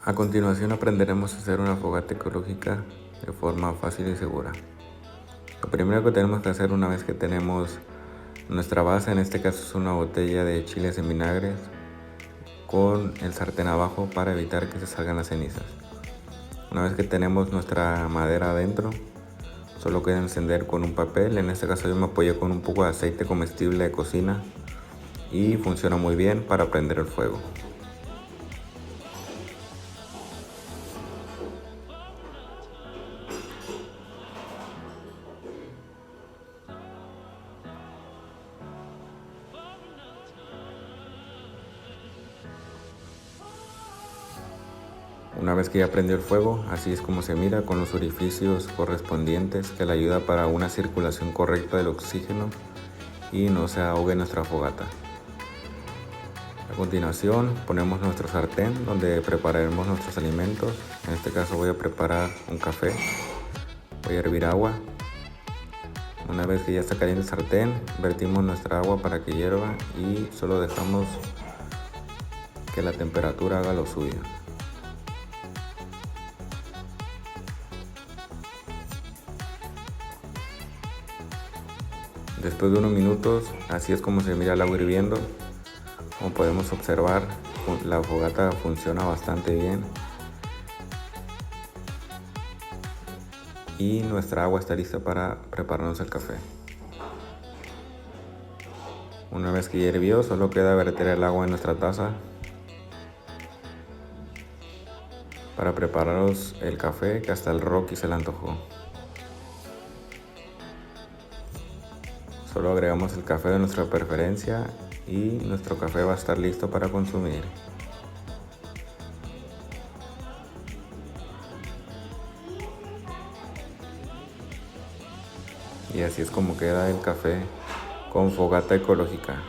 A continuación aprenderemos a hacer una fogata ecológica de forma fácil y segura. Lo primero que tenemos que hacer una vez que tenemos nuestra base, en este caso es una botella de chiles en vinagre con el sartén abajo para evitar que se salgan las cenizas. Una vez que tenemos nuestra madera adentro, solo queda encender con un papel. En este caso yo me apoyé con un poco de aceite comestible de cocina y funciona muy bien para prender el fuego. Una vez que ya prendió el fuego, así es como se mira, con los orificios correspondientes que le ayuda para una circulación correcta del oxígeno y no se ahogue nuestra fogata. A continuación ponemos nuestro sartén donde prepararemos nuestros alimentos. En este caso voy a preparar un café. Voy a hervir agua. Una vez que ya está caliente el sartén, vertimos nuestra agua para que hierva y solo dejamos que la temperatura haga lo suyo. Después de unos minutos, así es como se mira el agua hirviendo. Como podemos observar, la fogata funciona bastante bien y nuestra agua está lista para prepararnos el café. Una vez que ya hirvió, solo queda verter el agua en nuestra taza para prepararos el café que hasta el Rocky se le antojó. Solo agregamos el café de nuestra preferencia y nuestro café va a estar listo para consumir. Y así es como queda el café con fogata ecológica.